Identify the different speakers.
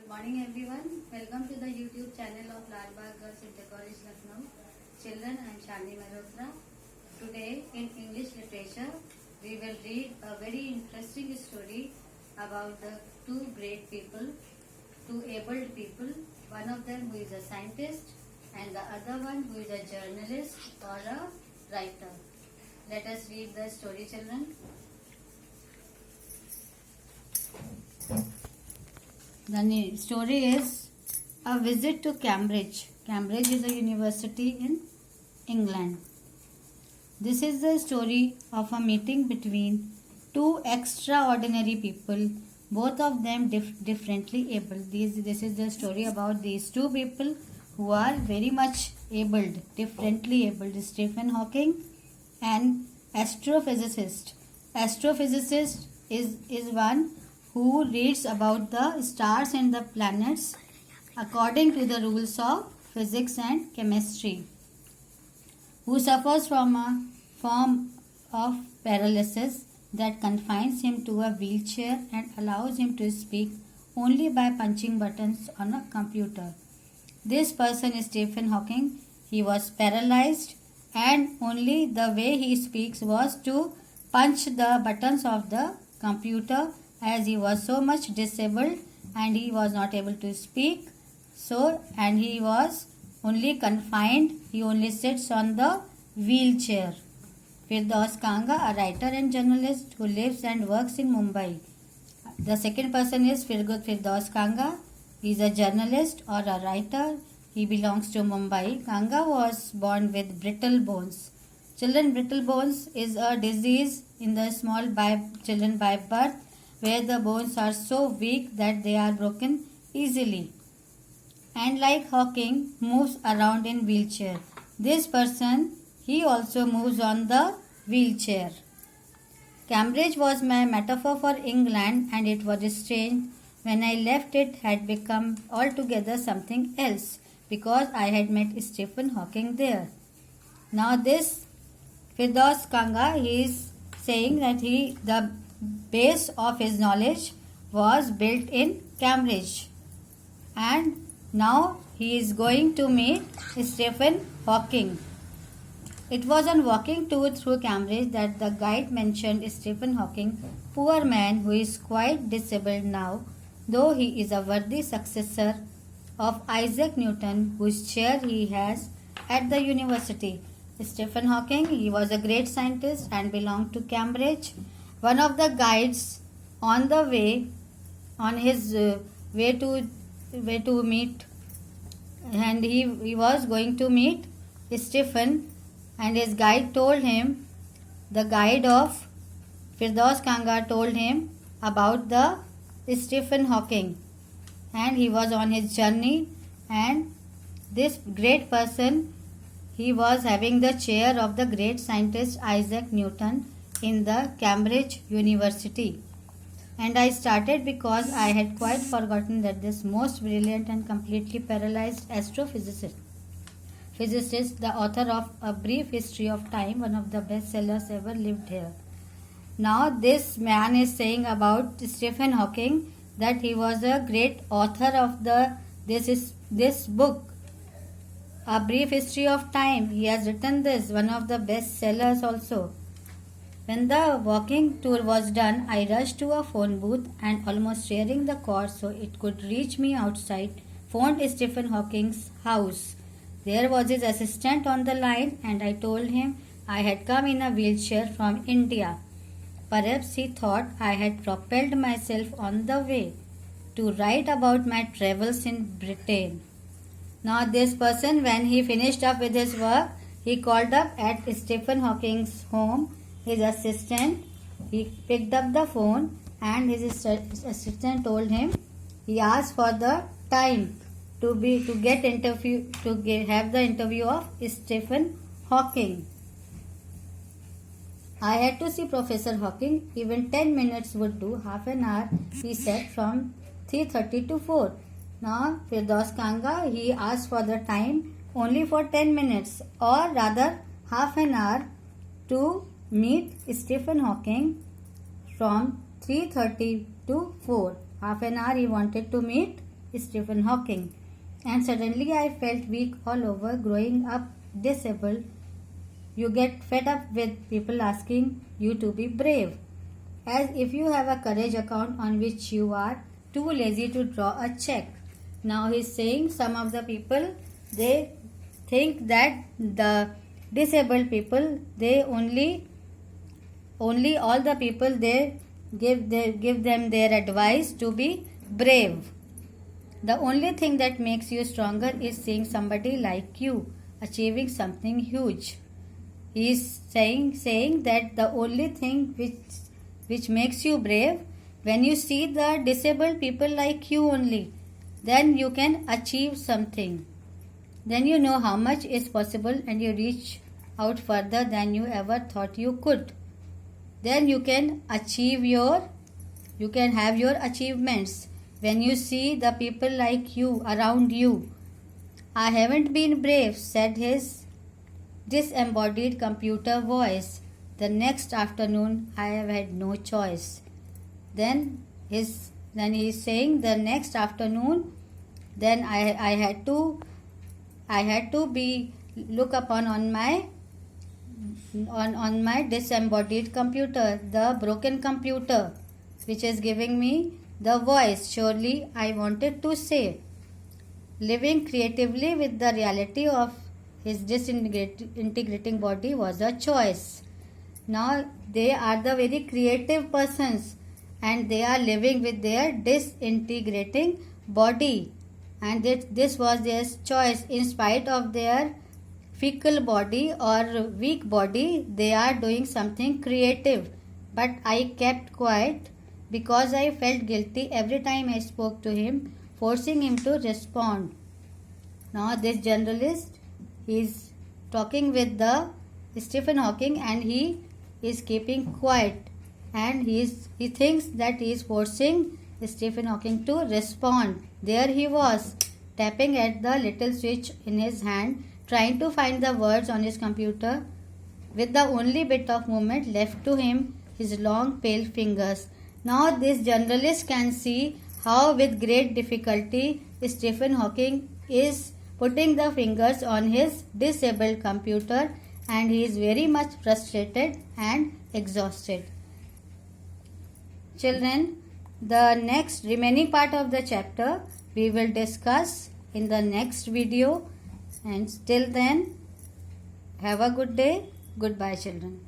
Speaker 1: Morning everyone. Welcome to the YouTube channel of Lal Bagh Girls Inter College Lucknow. Children, I am Shalini Malhotra. Today in English literature, we will read a very interesting story about the two great people, two abled people. One of them who is a scientist and the other one who is a journalist or a writer. Let us read the story, children. The story is A Visit to Cambridge. Cambridge is a university in England. This is the story of a meeting between two extraordinary people, both of them differently able. This is the story about these two people who are very much abled, differently abled. Stephen Hawking and astrophysicist. Astrophysicist is one who reads about the stars and the planets according to the rules of physics and chemistry, who suffers from a form of paralysis that confines him to a wheelchair and allows him to speak only by punching buttons on a computer. This person is Stephen Hawking. He was paralyzed and only the way he speaks was to punch the buttons of the computer, as he was so much disabled and he was not able to speak. And he was only confined, he only sits on the wheelchair. Firdaus Kanga, a writer and journalist who lives and works in Mumbai. The second person is Firdaus Kanga. He is a journalist or a writer. He belongs to Mumbai. Kanga was born with brittle bones. Children, brittle bones is a disease in the small children by birth, where the bones are so weak that they are broken easily. And like Hawking, moves around in wheelchair. This person, he also moves on the wheelchair. Cambridge was my metaphor for England, and it was strange when I left it had become altogether something else, because I had met Stephen Hawking there. Now this Firdaus Kanga, he is saying that the base of his knowledge was built in Cambridge, and now he is going to meet Stephen Hawking. It was on walking tour through Cambridge that the guide mentioned Stephen Hawking, poor man who is quite disabled now, though he is a worthy successor of Isaac Newton, whose chair he has at the university. Stephen Hawking, he was a great scientist and belonged to Cambridge. One of the guides on the way, on his way to meet, and he was going to meet Stephen, and his guide told him, the guide of Firdaus Kanga told him about the Stephen Hawking, and he was on his journey, and this great person, he was having the chair of the great scientist Isaac Newton in the Cambridge University. And I started because I had quite forgotten that this most brilliant and completely paralyzed astrophysicist, the author of A Brief History of Time, one of the best sellers ever, lived here. Now this man is saying about Stephen Hawking that he was a great author of this book, A Brief History of Time. He has written this, one of the best sellers also. When the walking tour was done, I rushed to a phone booth and, almost tearing the cord so it could reach me outside, phoned Stephen Hawking's house. There was his assistant on the line, and I told him I had come in a wheelchair from India. Perhaps he thought I had propelled myself on the way to write about my travels in Britain. Now this person, when he finished up with his work, he called up at Stephen Hawking's home. His assistant, he picked up the phone, and his assistant told him, he asked for the time to have the interview of Stephen Hawking. I had to see Professor Hawking. Even 10 minutes would do. Half an hour, he said, from 3:30 to 4. Now Firdaus Kanga, he asked for the time only for 10 minutes, or rather half an hour, to meet Stephen Hawking from 3:30 to 4. Half an hour he wanted to meet Stephen Hawking. And suddenly I felt weak all over. Growing up disabled, you get fed up with people asking you to be brave, as if you have a courage account on which you are too lazy to draw a check. Now he's saying some of the people, they think that the disabled people, they only all the people, they give them their advice to be brave. The only thing that makes you stronger is seeing somebody like you achieving something huge. He is saying that the only thing which makes you brave, when you see the disabled people like you only, then you can achieve something. Then you know how much is possible and you reach out further than you ever thought you could. Then you can have your achievements when you see the people like you around you. I haven't been brave, said his disembodied computer voice. The next afternoon I have had no choice. Then he's saying the next afternoon, then I had to be look upon on my disembodied computer, the broken computer, which is giving me the voice. Surely I wanted to say, living creatively with the reality of his disintegrating body was a choice. Now they are the very creative persons and they are living with their disintegrating body, and this was their choice. In spite of their feeble body or weak body, they are doing something creative. But I kept quiet because I felt guilty every time I spoke to him, forcing him to respond. Now this journalist is talking with the Stephen Hawking and he is keeping quiet, and he thinks that he is forcing Stephen Hawking to respond. There he was, tapping at the little switch in his hand, trying to find the words on his computer with the only bit of movement left to him, his long pale fingers. Now this journalist can see how with great difficulty Stephen Hawking is putting the fingers on his disabled computer, and he is very much frustrated and exhausted. Children, the next remaining part of the chapter we will discuss in the next video, and till then, have a good day. Goodbye, children.